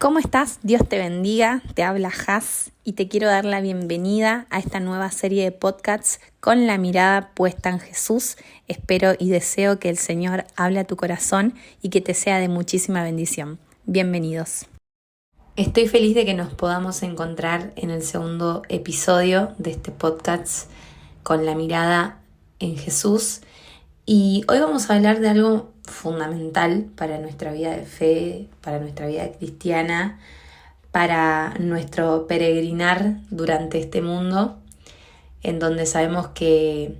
¿Cómo estás? Dios te bendiga, te habla Haz y te quiero dar la bienvenida a esta nueva serie de podcasts con la mirada puesta en Jesús. Espero y deseo que el Señor hable a tu corazón y que te sea de muchísima bendición. Bienvenidos. Estoy feliz de que nos podamos encontrar en el segundo episodio de este podcast con la mirada en Jesús. Y hoy vamos a hablar de algo fundamental para nuestra vida de fe, para nuestra vida cristiana, para nuestro peregrinar durante este mundo, en donde sabemos que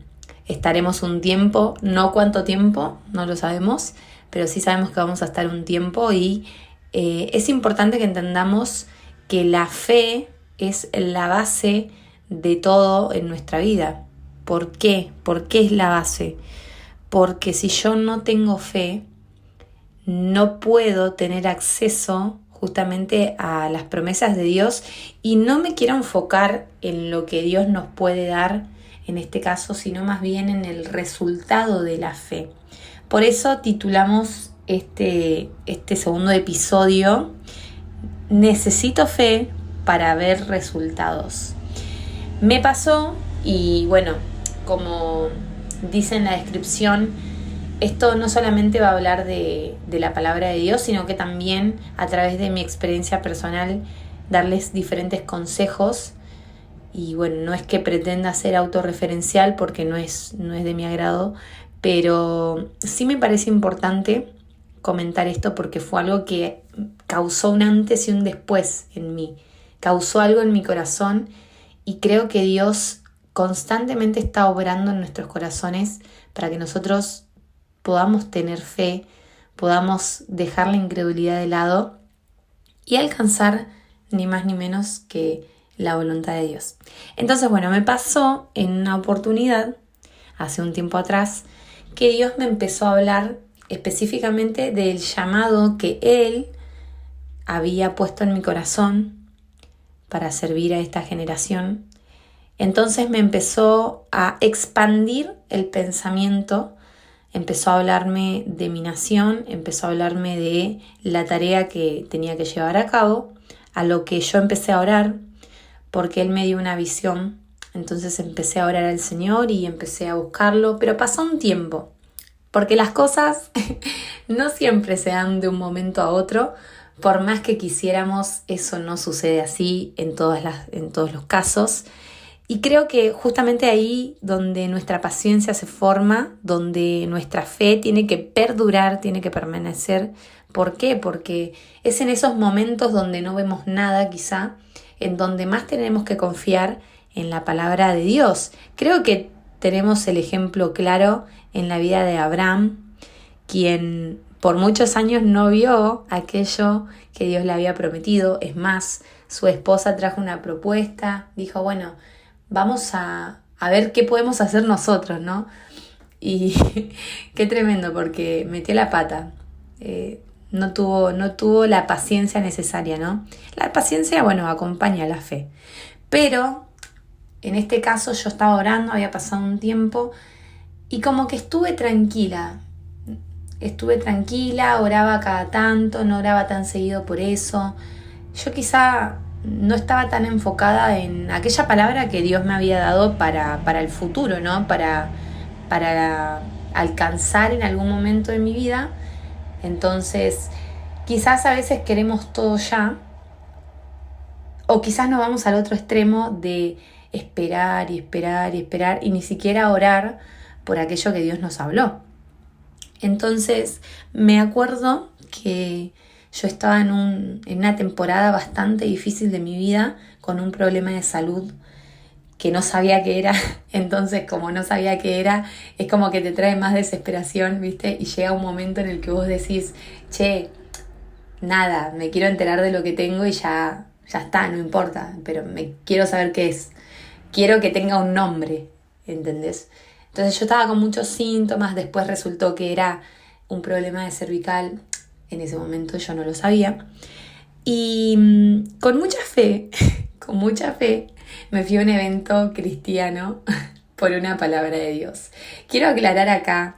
estaremos un tiempo, no cuánto tiempo, no lo sabemos, pero sí sabemos que vamos a estar un tiempo y es importante que entendamos que la fe es la base de todo en nuestra vida. ¿Por qué? ¿Por qué es la base? Porque si yo no tengo fe, no puedo tener acceso justamente a las promesas de Dios y no me quiero enfocar en lo que Dios nos puede dar en este caso, sino más bien en el resultado de la fe. Por eso titulamos este segundo episodio, Necesito fe para ver resultados. Me pasó y bueno, como dice en la descripción, esto no solamente va a hablar de la palabra de Dios, sino que también a través de mi experiencia personal darles diferentes consejos. Y bueno, no es que pretenda ser autorreferencial porque no es de mi agrado, pero sí me parece importante comentar esto porque fue algo que causó un antes y un después en mí, causó algo en mi corazón y creo que Dios constantemente está obrando en nuestros corazones para que nosotros podamos tener fe, podamos dejar la incredulidad de lado y alcanzar ni más ni menos que la voluntad de Dios. Entonces, bueno, me pasó en una oportunidad, hace un tiempo atrás, que Dios me empezó a hablar específicamente del llamado que Él había puesto en mi corazón para servir a esta generación. Entonces me empezó a expandir el pensamiento, empezó a hablarme de mi nación, empezó a hablarme de la tarea que tenía que llevar a cabo, a lo que yo empecé a orar, porque Él me dio una visión. Entonces empecé a orar al Señor y empecé a buscarlo, pero pasó un tiempo, porque las cosas no siempre se dan de un momento a otro. Por más que quisiéramos, eso no sucede así en todos los casos. Y creo que justamente ahí donde nuestra paciencia se forma, donde nuestra fe tiene que perdurar, tiene que permanecer. ¿Por qué? Porque es en esos momentos donde no vemos nada quizá, en donde más tenemos que confiar en la palabra de Dios. Creo que tenemos el ejemplo claro en la vida de Abraham, quien por muchos años no vio aquello que Dios le había prometido. Es más, su esposa trajo una propuesta, dijo, bueno, vamos a ver qué podemos hacer nosotros, ¿no? Y qué tremendo, porque metió la pata. No tuvo la paciencia necesaria, ¿no? La paciencia, bueno, acompaña a la fe. Pero en este caso yo estaba orando, había pasado un tiempo y como que estuve tranquila, oraba cada tanto, no oraba tan seguido por eso. Yo quizá no estaba tan enfocada en aquella palabra que Dios me había dado para el futuro, ¿no? Para alcanzar en algún momento de mi vida. Entonces, quizás a veces queremos todo ya, o quizás nos vamos al otro extremo de esperar y ni siquiera orar por aquello que Dios nos habló. Entonces, me acuerdo que yo estaba en una temporada bastante difícil de mi vida, con un problema de salud que no sabía qué era. Entonces, como no sabía qué era, es como que te trae más desesperación, ¿viste? Y llega un momento en el que vos decís, che, nada, me quiero enterar de lo que tengo y ya está, no importa, pero me quiero saber qué es. Quiero que tenga un nombre, ¿entendés? Entonces yo estaba con muchos síntomas, después resultó que era un problema de cervical. En ese momento yo no lo sabía. Y con mucha fe, me fui a un evento cristiano por una palabra de Dios. Quiero aclarar acá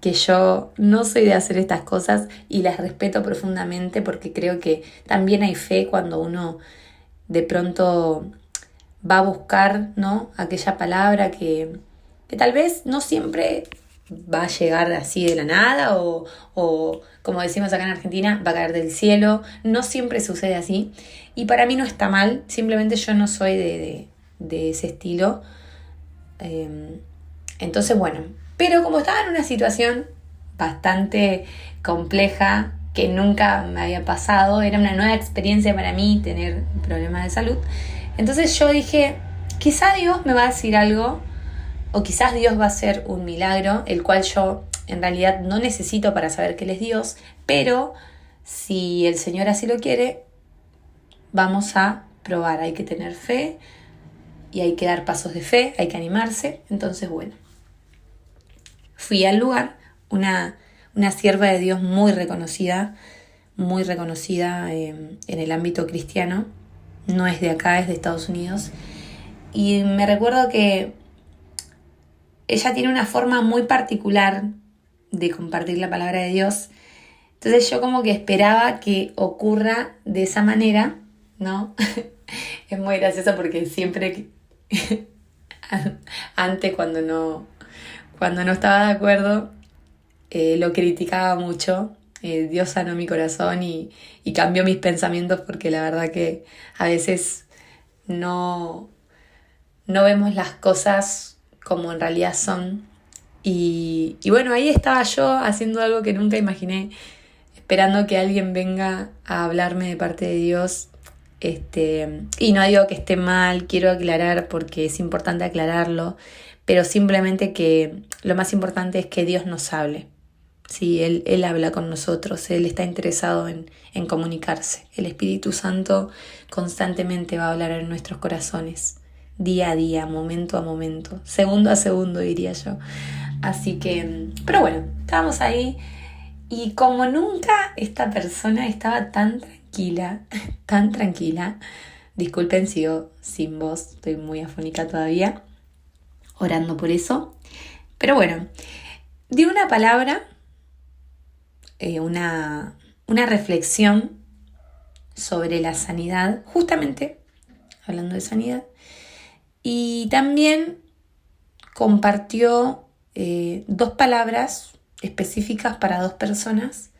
que yo no soy de hacer estas cosas y las respeto profundamente porque creo que también hay fe cuando uno de pronto va a buscar, ¿no?, aquella palabra que tal vez no siempre va a llegar así de la nada o como decimos acá en Argentina, va a caer del cielo. No siempre sucede así y para mí no está mal, simplemente yo no soy de ese estilo. Entonces, bueno, pero como estaba en una situación bastante compleja que nunca me había pasado, era una nueva experiencia para mí tener problemas de salud, entonces yo dije, quizá Dios me va a decir algo o quizás Dios va a hacer un milagro, el cual yo en realidad no necesito para saber que Él es Dios, pero si el Señor así lo quiere, vamos a probar, hay que tener fe y hay que dar pasos de fe, hay que animarse. Entonces, bueno, fui al lugar, una sierva de Dios muy reconocida en el ámbito cristiano, no es de acá, es de Estados Unidos, y me recuerdo que ella tiene una forma muy particular de compartir la palabra de Dios, entonces yo como que esperaba que ocurra de esa manera, ¿no? Es muy gracioso porque siempre antes cuando no estaba de acuerdo lo criticaba mucho. Dios sanó mi corazón y cambió mis pensamientos porque la verdad que a veces no vemos las cosas como en realidad son. Y bueno, ahí estaba yo haciendo algo que nunca imaginé, esperando que alguien venga a hablarme de parte de Dios. Y no digo que esté mal, quiero aclarar porque es importante aclararlo, pero simplemente que lo más importante es que Dios nos hable. Sí, Él habla con nosotros, Él está interesado en comunicarse. El Espíritu Santo constantemente va a hablar en nuestros corazones, día a día, momento a momento, segundo a segundo, diría yo. Así que, pero bueno, estábamos ahí y como nunca esta persona estaba tan tranquila, disculpen, sigo sin voz, estoy muy afónica todavía, orando por eso, pero bueno, dio una palabra, una reflexión sobre la sanidad, justamente hablando de sanidad, y también compartió 2 palabras específicas para 2 personas,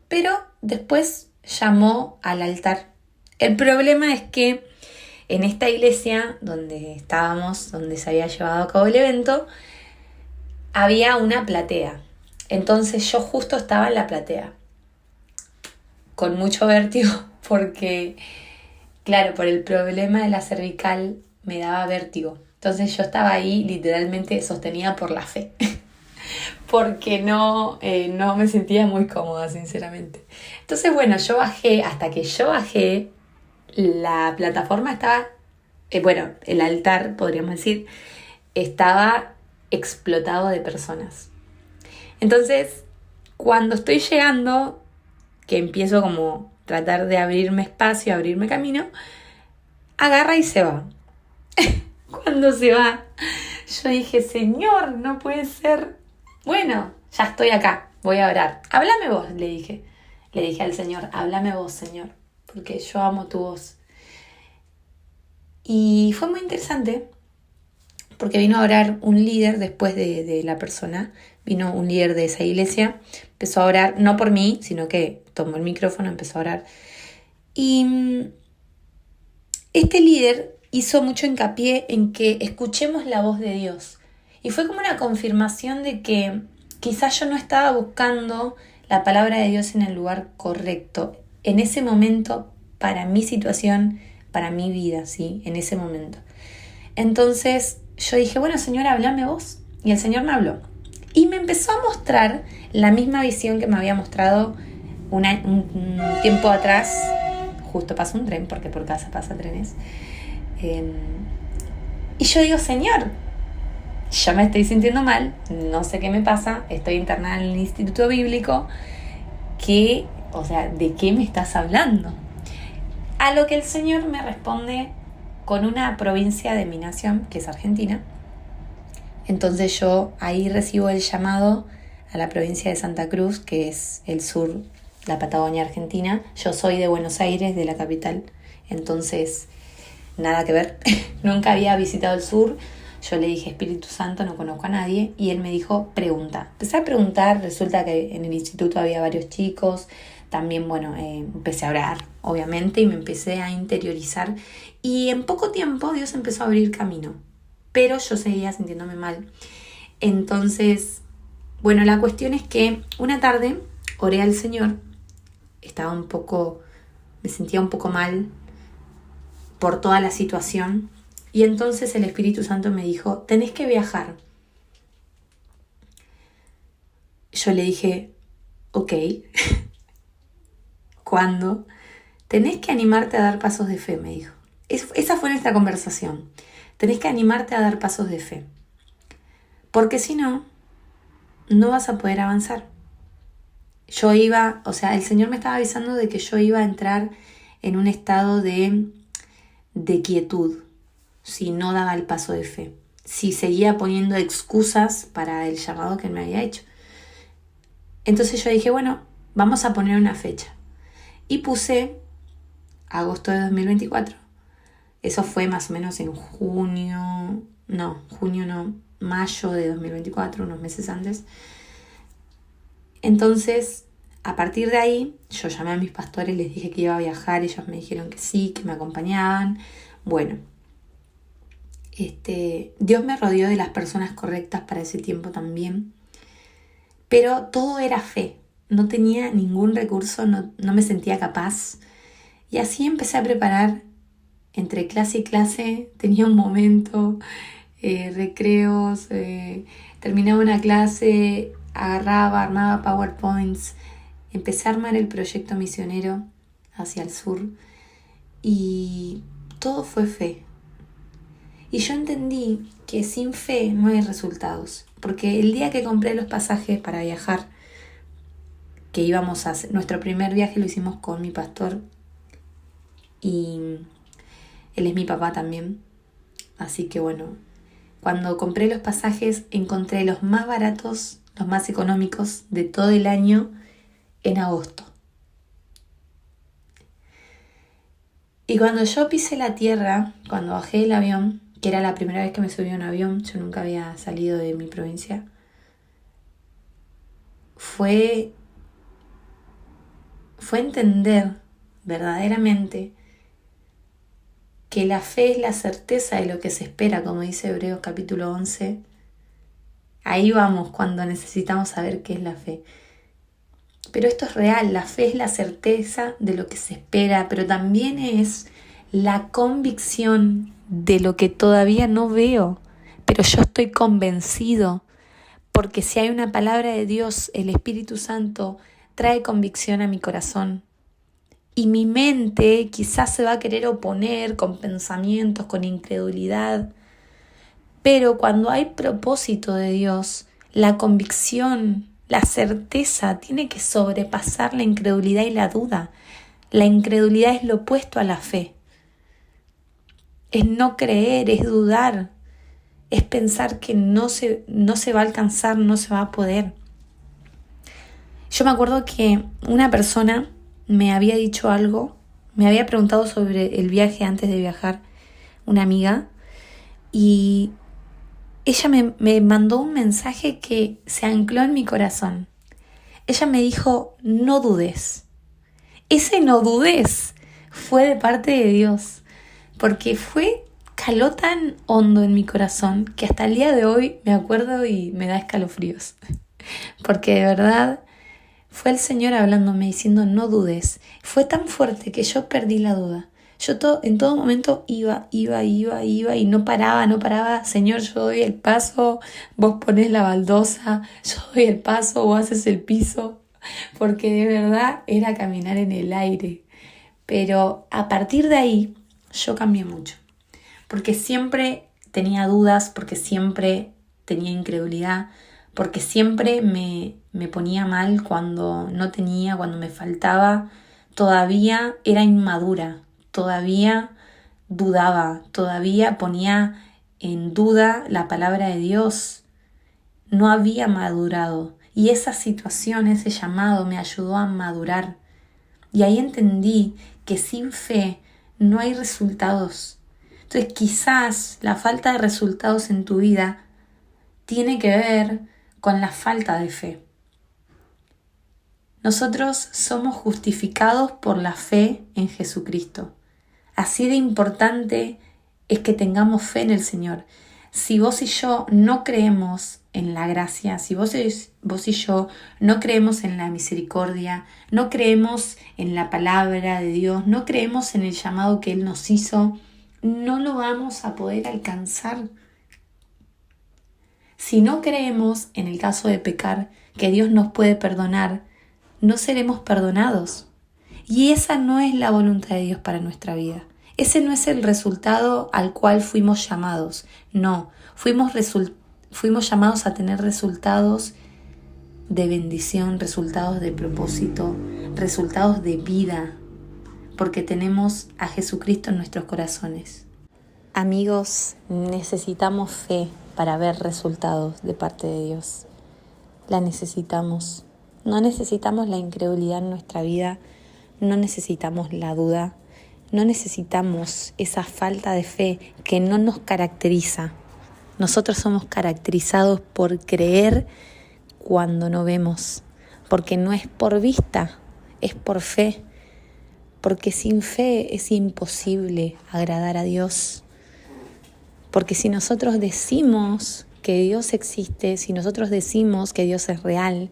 pero después llamó al altar. El problema es que en esta iglesia donde estábamos, donde se había llevado a cabo el evento, había una platea. Entonces yo justo estaba en la platea, con mucho vértigo, porque, claro, por el problema de la cervical me daba vértigo. Entonces yo estaba ahí literalmente sostenida por la fe, porque no me sentía muy cómoda, sinceramente. Entonces, bueno, yo bajé, hasta que yo bajé, la plataforma estaba, el altar, podríamos decir, estaba explotado de personas. Entonces, cuando estoy llegando, que empiezo como tratar de abrirme espacio, abrirme camino, agarra y se va. Cuando se va, yo dije, Señor, no puede ser. Bueno, ya estoy acá, voy a orar. Háblame vos, le dije. Le dije al Señor, háblame vos, Señor, porque yo amo tu voz. Y fue muy interesante, porque vino a orar un líder después de la persona. Vino un líder de esa iglesia, empezó a orar, no por mí, sino que tomó el micrófono, empezó a orar. Y este líder hizo mucho hincapié en que escuchemos la voz de Dios. Y fue como una confirmación de que quizás yo no estaba buscando la palabra de Dios en el lugar correcto, en ese momento, para mi situación, para mi vida, ¿sí? En ese momento. Entonces yo dije, bueno, Señor, háblame vos. Y el Señor me habló. Y me empezó a mostrar la misma visión que me había mostrado un tiempo atrás. Justo pasa un tren, porque por casa pasa trenes. Y yo digo, Señor, yo me estoy sintiendo mal, no sé qué me pasa, estoy internada en el instituto bíblico, ¿de qué me estás hablando? A lo que el Señor me responde con una provincia de mi nación, que es Argentina. Entonces yo ahí recibo el llamado a la provincia de Santa Cruz, que es el sur, la Patagonia Argentina. Yo soy de Buenos Aires, de la capital, entonces nada que ver. Nunca había visitado el sur. Yo le dije, Espíritu Santo, no conozco a nadie, y él me dijo, pregunta. Empecé a preguntar, resulta que en el instituto había varios chicos, también, empecé a orar, obviamente, y me empecé a interiorizar, y en poco tiempo Dios empezó a abrir camino, pero yo seguía sintiéndome mal. Entonces, la cuestión es que una tarde oré al Señor, me sentía un poco mal por toda la situación, y entonces el Espíritu Santo me dijo, tenés que viajar. Yo le dije, ok, ¿cuándo? Tenés que animarte a dar pasos de fe, me dijo. Esa fue nuestra conversación. Tenés que animarte a dar pasos de fe. Porque si no, no vas a poder avanzar. El Señor me estaba avisando de que yo iba a entrar en un estado de quietud si no daba el paso de fe, si seguía poniendo excusas para el llamado que Él me había hecho. Entonces yo dije, vamos a poner una fecha. Y puse agosto de 2024. Eso fue más o menos en mayo de 2024, unos meses antes. Entonces, a partir de ahí, yo llamé a mis pastores, les dije que iba a viajar, ellos me dijeron que sí, que me acompañaban. Dios me rodeó de las personas correctas para ese tiempo también, pero todo era fe, no tenía ningún recurso, no me sentía capaz, y así empecé a preparar. Entre clase y clase tenía un momento, recreos, terminaba una clase, armaba PowerPoints, empecé a armar el proyecto misionero hacia el sur, y todo fue fe. Y yo entendí que sin fe no hay resultados, porque el día que compré los pasajes para viajar, que íbamos a hacer, nuestro primer viaje lo hicimos con mi pastor, y él es mi papá también, así que cuando compré los pasajes encontré los más baratos, los más económicos de todo el año en agosto. Y cuando yo pisé la tierra, cuando bajé del avión, que era la primera vez que me subí a un avión, yo nunca había salido de mi provincia, fue entender verdaderamente que la fe es la certeza de lo que se espera, como dice Hebreos capítulo 11. Ahí vamos cuando necesitamos saber qué es la fe. Pero esto es real, la fe es la certeza de lo que se espera, pero también es la convicción de lo que todavía no veo, pero yo estoy convencido, porque si hay una palabra de Dios, el Espíritu Santo trae convicción a mi corazón. Y mi mente quizás se va a querer oponer con pensamientos, con incredulidad. Pero cuando hay propósito de Dios, la convicción, la certeza tiene que sobrepasar la incredulidad y la duda. La incredulidad es lo opuesto a la fe. Es no creer, es dudar, es pensar que no se va a alcanzar, no se va a poder. Yo me acuerdo que una persona me había dicho algo, me había preguntado sobre el viaje antes de viajar, una amiga, y ella me mandó un mensaje que se ancló en mi corazón. Ella me dijo, no dudes. Ese no dudes fue de parte de Dios, porque caló tan hondo en mi corazón que hasta el día de hoy me acuerdo y me da escalofríos. Porque de verdad fue el Señor hablándome, diciendo no dudes. Fue tan fuerte que yo perdí la duda. Yo en todo momento iba y no paraba. Señor, yo doy el paso, vos ponés la baldosa, yo doy el paso, vos haces el piso. Porque de verdad era caminar en el aire. Pero a partir de ahí yo cambié mucho. Porque siempre tenía dudas, porque siempre tenía incredulidad, porque siempre me ponía mal cuando no tenía, cuando me faltaba. Todavía era inmadura, todavía dudaba, todavía ponía en duda la palabra de Dios. No había madurado. Y esa situación, ese llamado me ayudó a madurar. Y ahí entendí que sin fe no hay resultados. Entonces quizás la falta de resultados en tu vida tiene que ver con la falta de fe. Nosotros somos justificados por la fe en Jesucristo. Así de importante es que tengamos fe en el Señor. Si vos y yo no creemos en la gracia, si vos y yo no creemos en la misericordia, no creemos en la palabra de Dios, no creemos en el llamado que Él nos hizo, no lo vamos a poder alcanzar. Si no creemos, en el caso de pecar, que Dios nos puede perdonar, no seremos perdonados. Y esa no es la voluntad de Dios para nuestra vida. Ese no es el resultado al cual fuimos llamados. No, fuimos llamados a tener resultados de bendición, resultados de propósito, resultados de vida, porque tenemos a Jesucristo en nuestros corazones. Amigos, necesitamos fe para ver resultados de parte de Dios. La necesitamos. No necesitamos la incredulidad en nuestra vida, no necesitamos la duda, no necesitamos esa falta de fe que no nos caracteriza. Nosotros somos caracterizados por creer cuando no vemos, porque no es por vista, es por fe, porque sin fe es imposible agradar a Dios. Porque si nosotros decimos que Dios existe, si nosotros decimos que Dios es real,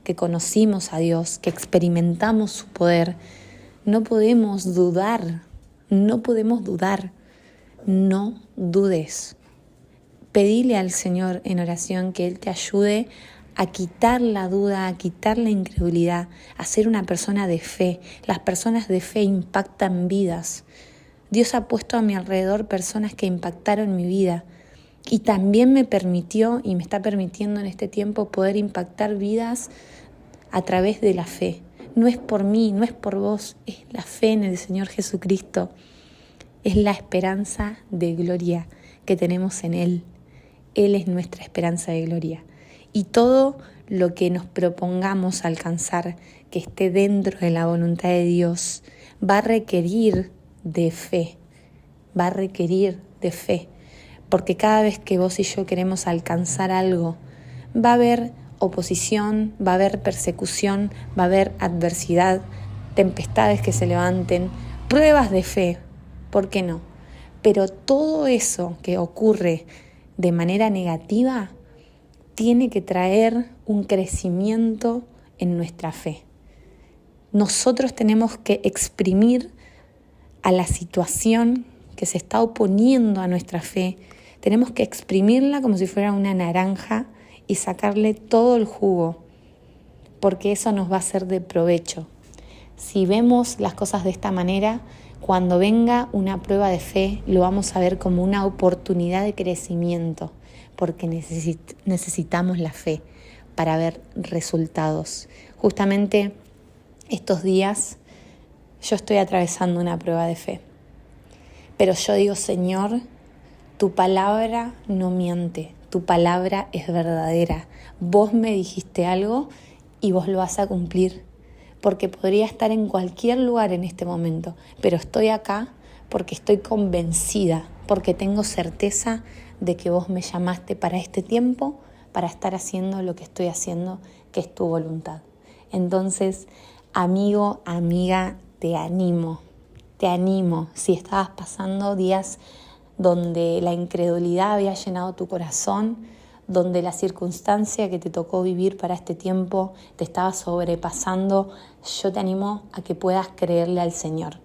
que conocimos a Dios, que experimentamos su poder, no podemos dudar, no dudes. Pedile al Señor en oración que Él te ayude a quitar la duda, a quitar la incredulidad, a ser una persona de fe. Las personas de fe impactan vidas. Dios ha puesto a mi alrededor personas que impactaron mi vida y también me permitió y me está permitiendo en este tiempo poder impactar vidas a través de la fe. No es por mí, no es por vos, es la fe en el Señor Jesucristo. Es la esperanza de gloria que tenemos en Él. Él es nuestra esperanza de gloria. Y todo lo que nos propongamos alcanzar, que esté dentro de la voluntad de Dios, va a requerir de fe. Porque cada vez que vos y yo queremos alcanzar algo, va a haber oposición, va a haber persecución, va a haber adversidad, tempestades que se levanten, pruebas de fe, ¿por qué no? Pero todo eso que ocurre de manera negativa tiene que traer un crecimiento en nuestra fe. Nosotros tenemos que exprimir a la situación que se está oponiendo a nuestra fe, tenemos que exprimirla como si fuera una naranja y sacarle todo el jugo, porque eso nos va a ser de provecho. Si vemos las cosas de esta manera, cuando venga una prueba de fe, lo vamos a ver como una oportunidad de crecimiento, porque necesitamos la fe para ver resultados. Justamente estos días yo estoy atravesando una prueba de fe, pero yo digo, Señor, tu palabra no miente, tu palabra es verdadera. Vos me dijiste algo y vos lo vas a cumplir, porque podría estar en cualquier lugar en este momento, pero estoy acá porque estoy convencida, porque tengo certeza de que vos me llamaste para este tiempo, para estar haciendo lo que estoy haciendo, que es tu voluntad. Entonces, amigo, amiga, te animo. Si estabas pasando días donde la incredulidad había llenado tu corazón, donde la circunstancia que te tocó vivir para este tiempo te estaba sobrepasando, yo te animo a que puedas creerle al Señor.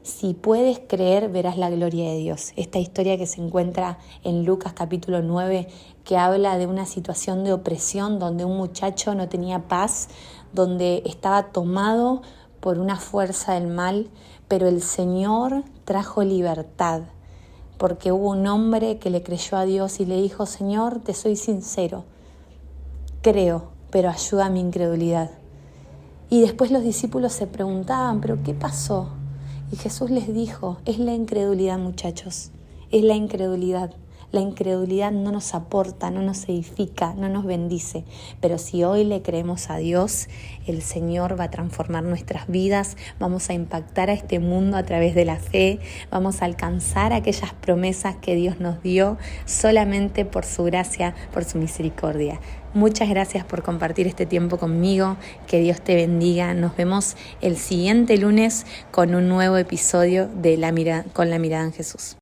Si puedes creer, verás la gloria de Dios. Esta historia que se encuentra en Lucas capítulo 9, que habla de una situación de opresión donde un muchacho no tenía paz, donde estaba tomado por una fuerza del mal, pero el Señor trajo libertad, porque hubo un hombre que le creyó a Dios y le dijo, Señor, te soy sincero, creo, pero ayuda a mi incredulidad. Y después los discípulos se preguntaban, ¿pero qué pasó? Y Jesús les dijo, es la incredulidad, muchachos, es la incredulidad. La incredulidad no nos aporta, no nos edifica, no nos bendice. Pero si hoy le creemos a Dios, el Señor va a transformar nuestras vidas, vamos a impactar a este mundo a través de la fe, vamos a alcanzar aquellas promesas que Dios nos dio solamente por su gracia, por su misericordia. Muchas gracias por compartir este tiempo conmigo, que Dios te bendiga. Nos vemos el siguiente lunes con un nuevo episodio de Con la mirada en Jesús.